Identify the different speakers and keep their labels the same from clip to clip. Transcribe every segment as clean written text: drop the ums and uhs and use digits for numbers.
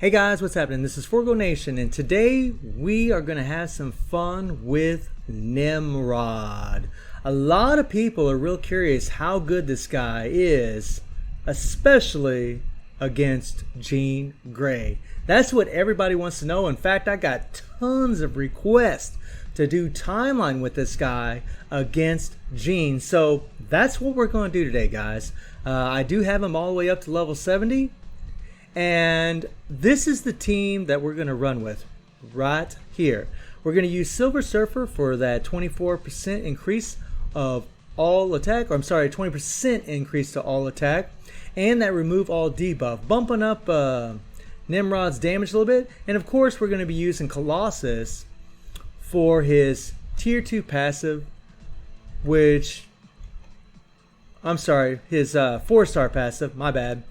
Speaker 1: Hey guys, what's happening? This is Forgo Nation, and today we are going to have some fun with Nimrod. A lot of people are real curious how good this guy is, especially against Jean Grey. That's what everybody wants to know. In fact, I got tons of requests to do timeline with this guy against Jean. So that's what we're going to do today, guys. I do have him all the way up to level 70. And this is the team that we're going to run with right here. We're going to use Silver Surfer for that 24% increase of all attack, or I'm sorry, 20% increase to all attack, and that remove all debuff, bumping up Nimrod's damage a little bit. And of course, we're going to be using Colossus for his tier 2 passive, which, I'm sorry, his 4-star passive, my bad.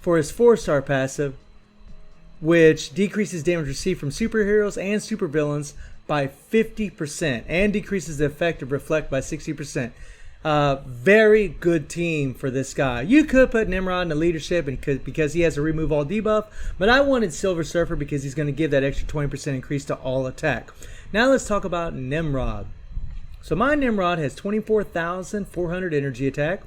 Speaker 1: For his 4-star passive, which decreases damage received from superheroes and supervillains by 50% and decreases the effect of Reflect by 60%. Very good team for this guy. You could put Nimrod in the leadership because he has a remove all debuff, but I wanted Silver Surfer because he's going to give that extra 20% increase to all attack. Now let's talk about Nimrod. So my Nimrod has 24,400 energy attack.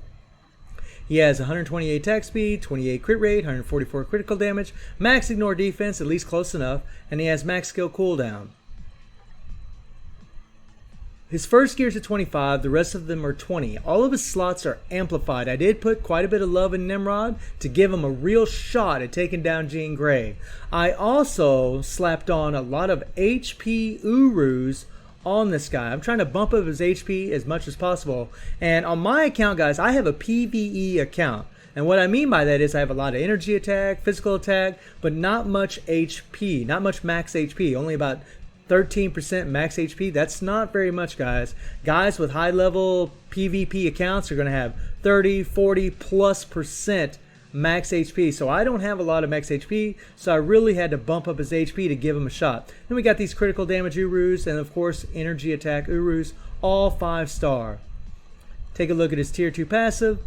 Speaker 1: He has 128 attack speed, 28 crit rate, 144 critical damage, max ignore defense, at least close enough, and he has max skill cooldown. His first gear is at 25, the rest of them are 20. All of his slots are amplified. I did put quite a bit of love in Nimrod to give him a real shot at taking down Jean Grey. I also slapped on a lot of HP Urus on this guy. I'm trying to bump up his HP as much as possible. And on my account, guys, I have a PvE account. And what I mean by that is I have a lot of energy attack, physical attack, but not much HP, not much max HP, only about 13% max HP. That's not very much, guys. Guys with high level PvP accounts are going to have 30, 40 plus % max HP. So I don't have a lot of max HP, so I really had to bump up his HP to give him a shot. Then we got these critical damage Urus and of course energy attack Urus, all 5-star. Take a look at his tier 2 passive.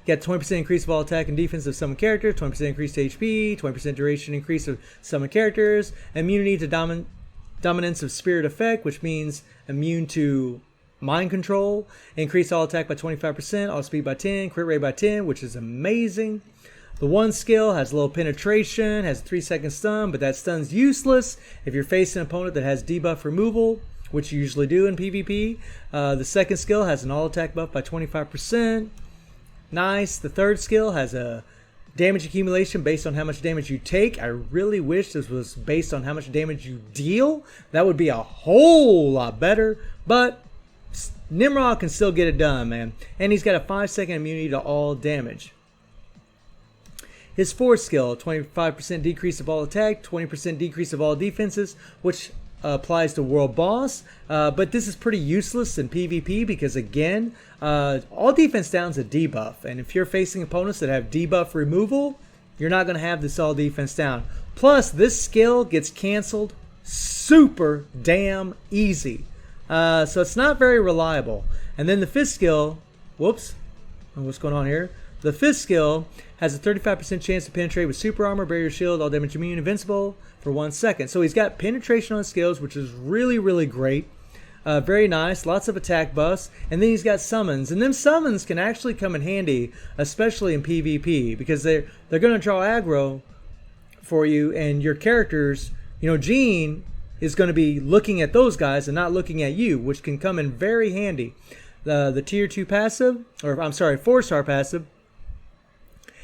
Speaker 1: Got 20% increase of all attack and defense of summon characters, 20% increase to HP, 20% duration increase of summon characters, immunity to dominance of spirit effect, which means immune to mind control, increase all attack by 25%, all speed by 10, crit rate by 10, which is amazing. The one skill has low penetration, has a 3-second stun, but that stun's useless if you're facing an opponent that has debuff removal, which you usually do in PvP. The second skill has an all attack buff by 25%. Nice. The third skill has a damage accumulation based on how much damage you take. I really wish this was based on how much damage you deal. That would be a whole lot better, but Nimrod can still get it done, man. And he's got a 5-second immunity to all damage. His 4th skill, 25% decrease of all attack, 20% decrease of all defenses, which applies to World Boss. But this is pretty useless in PvP because, again, all defense down is a debuff. And if you're facing opponents that have debuff removal, you're not going to have this all defense down. Plus, this skill gets canceled super damn easy. So it's not very reliable. And then the 5th skill, whoops, what's going on here? The 5th skill has a 35% chance to penetrate with super armor, barrier shield, all damage immune, invincible for 1 second. So he's got penetration on his skills, which is really, really great. Very nice, lots of attack buffs. And then he's got summons. And them summons can actually come in handy, especially in PvP, because they're going to draw aggro for you, and your characters, you know, Jean is going to be looking at those guys and not looking at you, which can come in very handy. The tier 2 passive, or I'm sorry, 4-star passive,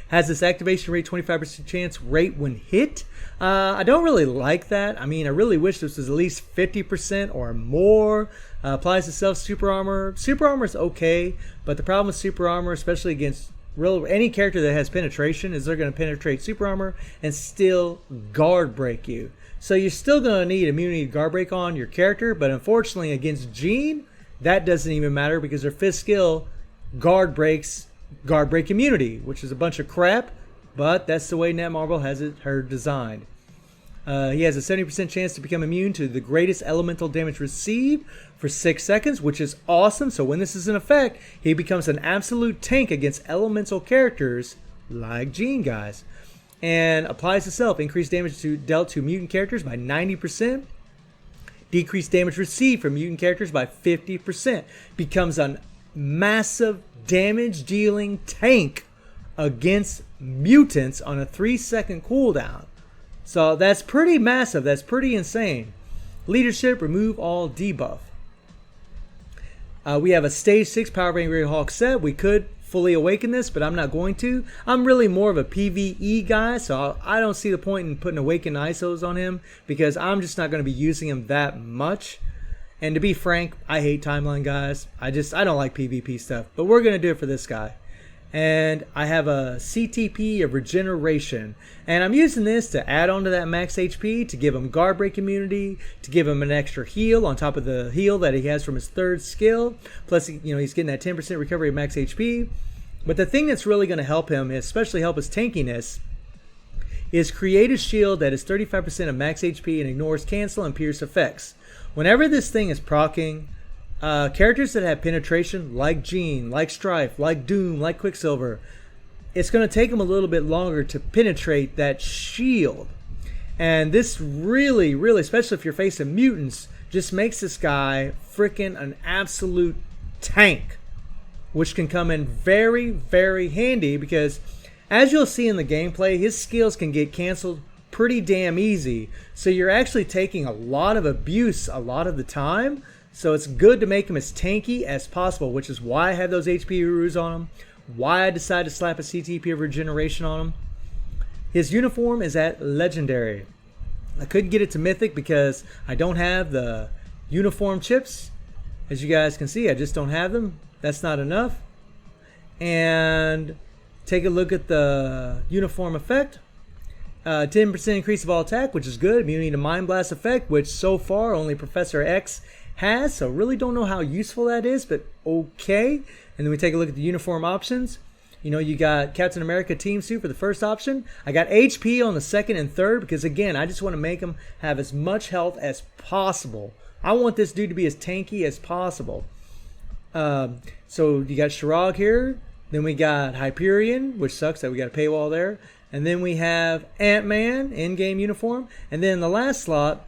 Speaker 1: has this activation rate 25% chance rate when hit. I don't really like that. I mean, I really wish this was at least 50% or more. Applies to self super armor. Super armor is okay, but the problem with super armor, especially against any character that has penetration, is they're going to penetrate super armor and still guard break you. So you're still going to need immunity to guard break on your character, but unfortunately against Jean, that doesn't even matter because her 5th skill guard break immunity, which is a bunch of crap, but that's the way Netmarble has her designed. He has a 70% chance to become immune to the greatest elemental damage received for 6 seconds, which is awesome. So when this is in effect, he becomes an absolute tank against elemental characters like Jean, guys. and applies itself. Increased damage dealt to mutant characters by 90%. Decreased damage received from mutant characters by 50%. Becomes a massive damage dealing tank against mutants on a 3-second cooldown. So that's pretty massive. That's pretty insane. Leadership, remove all debuff. We have a stage 6 Power Bang Great Hawk set. We could fully awaken this, but I'm not going to. I'm really more of a PvE guy, so I don't see the point in putting awakened ISOs on him because I'm just not going to be using him that much. And to be frank, I hate timeline guys. I don't like PvP stuff, but we're going to do it for this guy. And I have a CTP of regeneration, and I'm using this to add on to that max HP to give him guard break immunity, to give him an extra heal on top of the heal that he has from his 3rd skill. Plus, he's getting that 10% recovery of max HP. But the thing that's really going to help him, especially help his tankiness, is create a shield that is 35% of max HP and ignores cancel and pierce effects. Whenever this thing is proccing, characters that have penetration, like Jean, like Strife, like Doom, like Quicksilver, it's going to take them a little bit longer to penetrate that shield. And this really, especially if you're facing mutants, just makes this guy freaking an absolute tank, which can come in very, very handy because, as you'll see in the gameplay, his skills can get canceled pretty damn easy. So you're actually taking a lot of abuse a lot of the time. So it's good to make him as tanky as possible, which is why I have those HP Urus on him, why I decided to slap a CTP of regeneration on him. His uniform is at Legendary. I couldn't get it to Mythic because I don't have the uniform chips. As you guys can see, I just don't have them. That's not enough. And take a look at the uniform effect. 10% increase of all attack, which is good. Immunity to Mind Blast effect, which so far only Professor X has, so really don't know how useful that is, but okay. And then we take a look at the uniform options. You got Captain America Team Suit for the first option. I got HP on the 2nd and 3rd because, again, I just want to make him have as much health as possible. I want this dude to be as tanky as possible. So you got Shirag here. Then we got Hyperion, which sucks that we got a paywall there. And then we have Ant-Man, in-game uniform. And then in the last slot,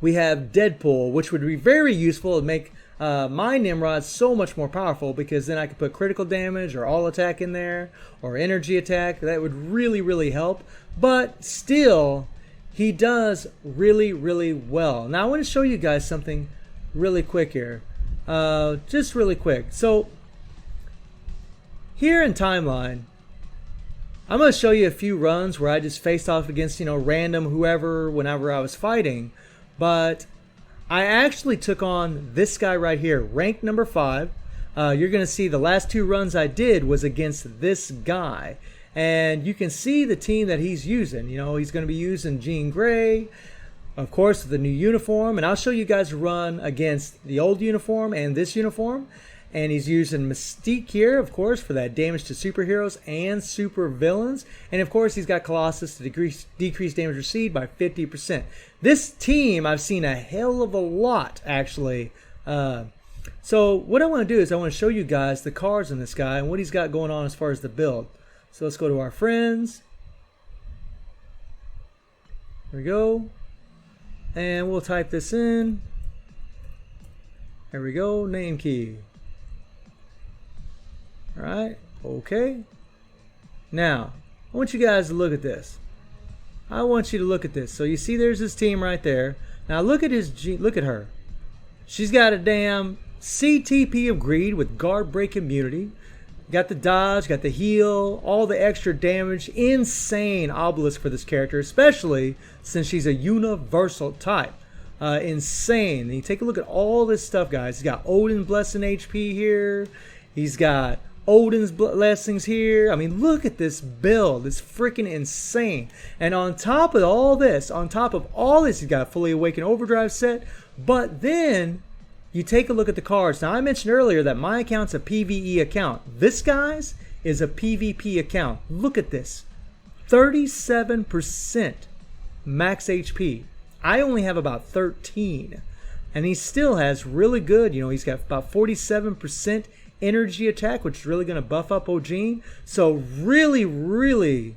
Speaker 1: we have Deadpool, which would be very useful to make my Nimrod so much more powerful because then I could put critical damage or all attack in there or energy attack. That would really, really help. But still, he does really, really well. Now I want to show you guys something really quick here. Just really quick. So here in Timeline, I'm going to show you a few runs where I just faced off against, random whoever whenever I was fighting. But I actually took on this guy right here, rank number 5. You're going to see the last 2 runs I did was against this guy. And you can see the team that he's using. He's going to be using Jean Grey, of course, the new uniform. And I'll show you guys a run against the old uniform and this uniform. And he's using Mystique here, of course, for that damage to superheroes and super villains. And of course, he's got Colossus to decrease damage received by 50%. This team, I've seen a hell of a lot, actually. So what I want to do is I want to show you guys the cards on this guy and what he's got going on as far as the build. So let's go to our friends. There we go. And we'll type this in. There we go, name key. Alright, okay. Now, I want you guys to look at this. I want you to look at this. So you see there's his team right there. Now look at look at her. She's got a damn CTP of Greed with guard break immunity. Got the dodge, got the heal, all the extra damage. Insane obelisk for this character, especially since she's a universal type. Insane. And you take a look at all this stuff, guys. He's got Odin blessing HP here. He's got Odin's blessings here. I mean, look at this build. It's freaking insane. And on top of all this, he's got a fully awakened overdrive set. But then you take a look at the cards. Now, I mentioned earlier that my account's a PvE account. This guy's is a PvP account. Look at this. 37% max HP. I only have about 13. And he still has really good, he's got about 47% energy attack, which is really going to buff up Gene. So really, really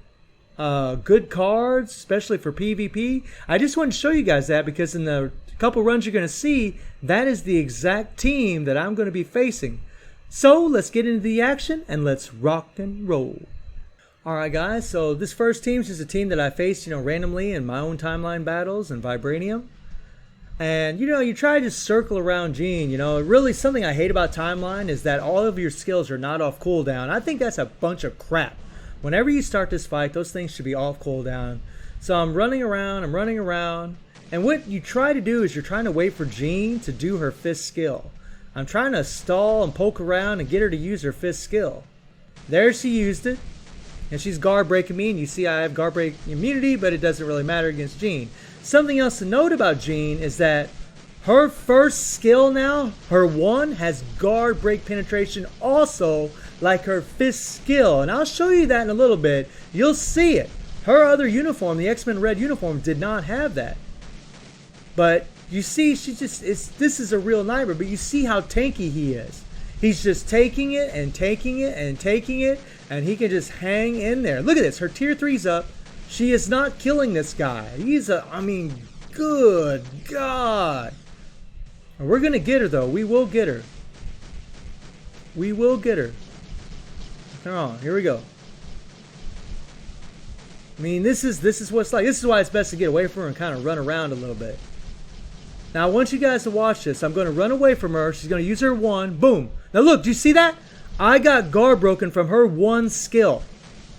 Speaker 1: good cards, especially for PvP. I just wanted to show you guys that because in the couple runs you're going to see, that is the exact team that I'm going to be facing. So let's get into the action and let's rock and roll. Alright guys, so this first team is just a team that I faced, randomly in my own timeline battles in Vibranium. And, you try to just circle around Gene, Really something I hate about timeline is that all of your skills are not off cooldown. I think that's a bunch of crap. Whenever you start this fight, those things should be off cooldown. So I'm running around, and what you try to do is you're trying to wait for Gene to do her fist skill. I'm trying to stall and poke around and get her to use her fist skill. There she used it. And she's guard breaking me, and you see I have guard break immunity, but it doesn't really matter against Gene. Something else to note about Gene is that her first skill now, her 1, has guard break penetration also like her fist skill. And I'll show you that in a little bit. You'll see it. Her other uniform, the X-Men Red uniform, did not have that. But you see, this is a real nightmare, but you see how tanky he is. He's just taking it and taking it and taking it, and he can just hang in there. Look at this. Her tier 3's up. She is not killing this guy. Good God. And we're going to get her, though. We will get her. We will get her. Come on. Here we go. This is what it's like. This is why it's best to get away from her and kind of run around a little bit. Now, I want you guys to watch this. I'm going to run away from her. She's going to use her 1. Boom. Now, look. Do you see that? I got guard broken from her 1 skill.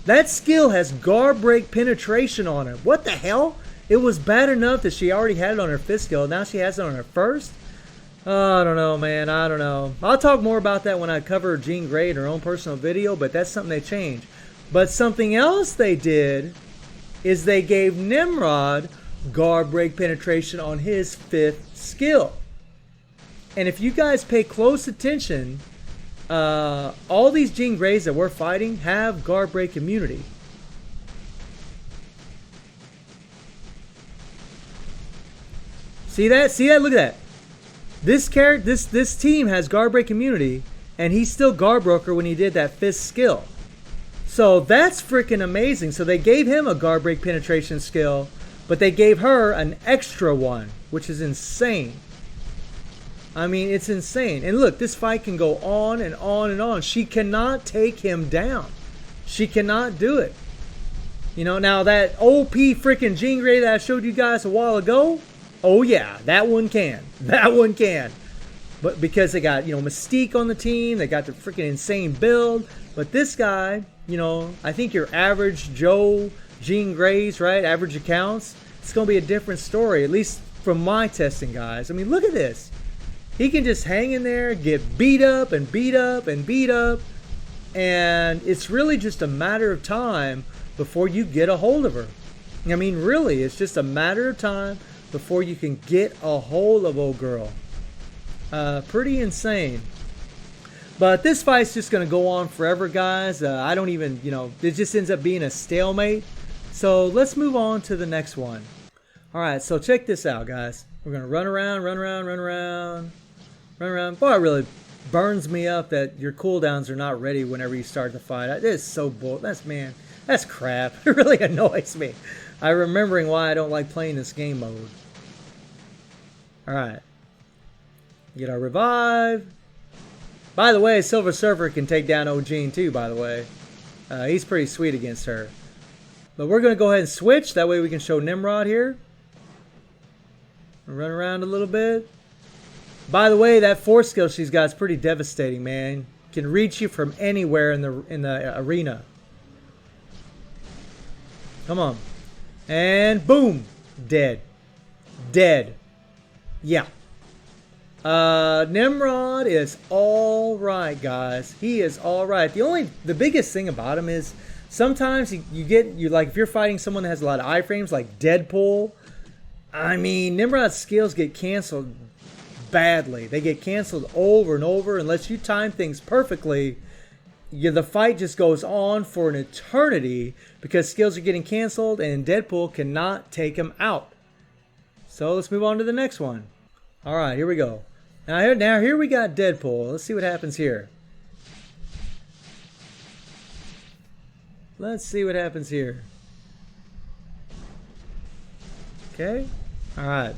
Speaker 1: That skill has guard break penetration on it. What the hell? It was bad enough that she already had it on her fifth skill. Now she has it on her first? I don't know, man. I don't know. I'll talk more about that when I cover Jean Grey in her own personal video, but that's something they changed. But something else they did is they gave Nimrod guard break penetration on his fifth skill. And if you guys pay close attention, all these Jean Greys that we're fighting have guard break immunity. See that? See that? Look at that. This team has guard break immunity, and he still guard broke her when he did that fifth skill. So that's freaking amazing. So they gave him a guard break penetration skill, but they gave her an extra one, which is insane. I mean, it's insane. And look, this fight can go on and on and on. She cannot take him down. She cannot do it. You know, now that OP freaking Jean Grey that I showed you guys a while ago, oh yeah, that one can. That one can. But because they got, Mystique on the team, they got the freaking insane build. But this guy, I think your average Joe Jean Greys, right? Average accounts, it's going to be a different story, at least from my testing, guys. I mean, look at this. He can just hang in there, get beat up and beat up and beat up. And it's really just a matter of time before you get a hold of her. I mean, really, it's just a matter of time before you can get a hold of old girl. Pretty insane. But this fight's just going to go on forever, guys. I don't even, it just ends up being a stalemate. So let's move on to the next one. All right, so check this out, guys. We're going to run around, run around, run around, run around. Boy, it really burns me up that your cooldowns are not ready whenever you start the fight. It is so bull. That's crap. It really annoys me. I'm remembering why I don't like playing this game mode. All right. Get our revive. By the way, Silver Surfer can take down O'Gene too, by the way. He's pretty sweet against her. But we're going to go ahead and switch. That way we can show Nimrod here. Run around a little bit. By the way, that force skill she's got is pretty devastating, man. Can reach you from anywhere in the arena. Come on. And boom. Dead. Dead. Yeah. Nimrod is all right, guys. He is all right. The biggest thing about him is sometimes you like if you're fighting someone that has a lot of iframes like Deadpool. I mean, Nimrod's skills get canceled badly. They get canceled over and over unless you time things perfectly. The fight just goes on for an eternity because skills are getting canceled and Deadpool cannot take him out. So let's move on to the next one. All right, here we go. Now here we got Deadpool. Let's see what happens here. Let's see what happens here. Okay. Alright.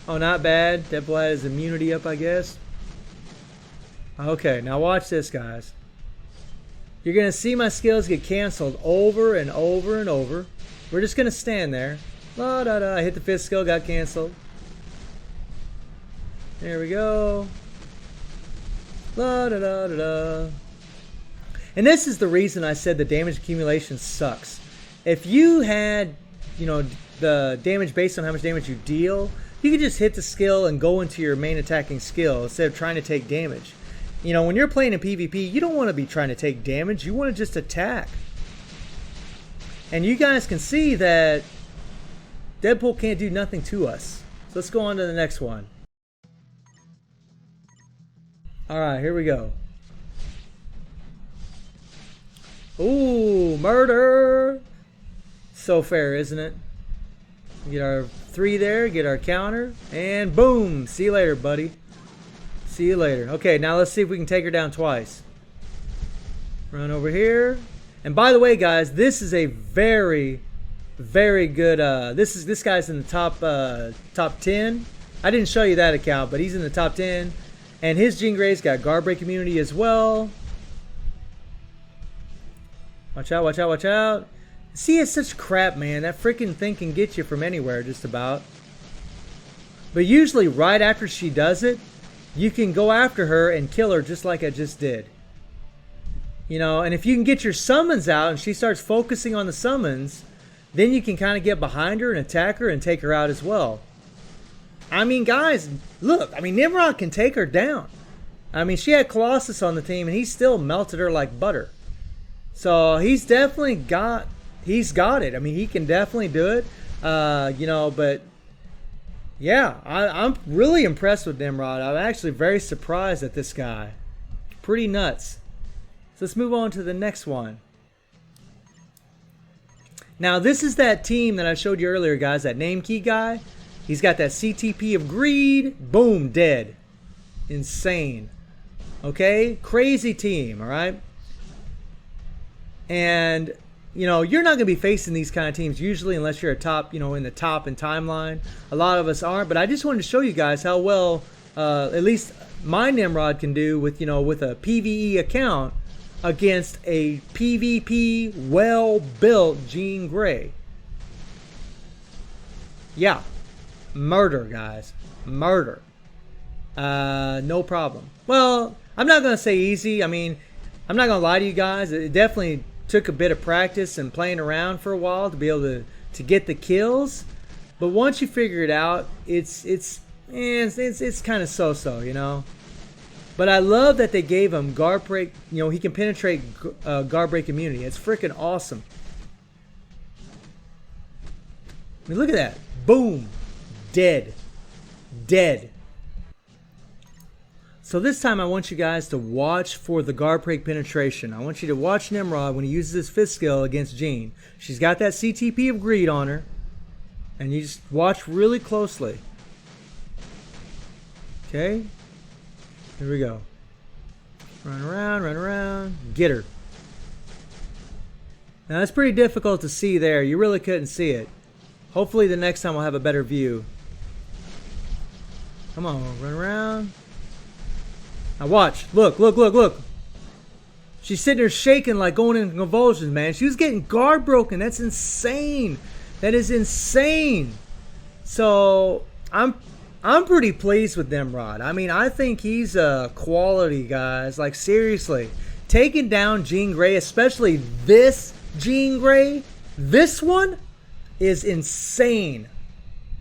Speaker 1: Oh, not bad. Deadpool had his immunity up, I guess. Okay, now watch this, guys. You're going to see my skills get canceled over and over and over. We're just going to stand there. La da da. I hit the fifth skill, got canceled. There we go. La da da da da. And this is the reason I said the damage accumulation sucks. If you had, you know, the damage based on how much damage you deal, you could just hit the skill and go into your main attacking skill instead of trying to take damage. You know, when you're playing in PvP, you don't want to be trying to take damage. You want to just attack. And you guys can see that Deadpool can't do nothing to us. So let's go on to the next one. Alright, here we go. Ooh, murder! So fair, isn't it? Get our 3 there, get our counter, and boom! See you later, buddy. See you later. Okay, now let's see if we can take her down twice. Run over here. And by the way, guys, this is a very, very good. This guy's in the top 10. I didn't show you that account, but he's in the top 10. And his Jean Grey's got guard break immunity as well. Watch out! Watch out! Watch out! See, it's such crap, man. That freaking thing can get you from anywhere, just about. But usually, right after she does it, you can go after her and kill her just like I just did. You know, and if you can get your summons out and she starts focusing on the summons, then you can kind of get behind her and attack her and take her out as well. I mean, guys, look. I mean, Nimrod can take her down. I mean, she had Colossus on the team and he still melted her like butter. So he's definitely got it. I mean, he can definitely do it. You know, but yeah, I'm really impressed with Nimrod. I'm actually very surprised at this guy. Pretty nuts. So let's move on to the next one. Now, this is that team that I showed you earlier, guys. That name key guy. He's got that CTP of greed. Boom, dead. Insane. Okay? Crazy team, all right? And, you know, you're not going to be facing these kind of teams usually unless you're a top, you know, in the top in timeline. A lot of us aren't, but I just wanted to show you guys how well, at least my Nimrod can do with, you know, with a PvE account against a PvP well-built Jean Grey. Yeah. Murder, guys. Murder. No problem. Well, I'm not going to say easy. I mean, I'm not going to lie to you guys. It definitely took a bit of practice and playing around for a while to be able to get the kills. But once you figure it out, it's kind of so-so, you know. But I love that they gave him guard break. You know, he can penetrate guard break immunity. It's freaking awesome. I mean, look at that. Boom. Dead. Dead. So this time I want you guys to watch for the guard break penetration. I want you to watch Nimrod when he uses his fifth skill against Jean. She's got that CTP of greed on her. And you just watch really closely. Okay. Here we go. Run around, get her. Now that's pretty difficult to see there. You really couldn't see it. Hopefully the next time we'll have a better view. Come on, run around. Now watch. Look, look, look, look. She's sitting there shaking like going into convulsions, man. She was getting guard broken. That's insane. That is insane. So I'm pretty pleased with Nimrod. I mean, I think he's a quality, guys. Like, seriously. Taking down Jean Grey, especially this Jean Grey, this one is insane.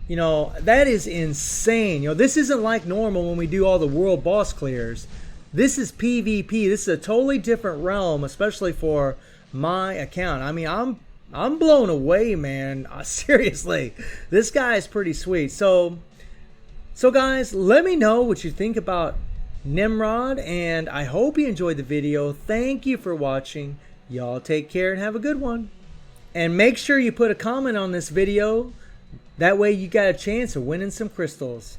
Speaker 1: You know, that is insane. You know, this isn't like normal when we do all the world boss clears. This is PvP. This is a totally different realm, especially for my account. I mean, I'm blown away, man. Seriously. This guy is pretty sweet. So guys, let me know what you think about Nimrod, and I hope you enjoyed the video. Thank you for watching. Y'all take care and have a good one. And make sure you put a comment on this video. That way you got a chance of winning some crystals.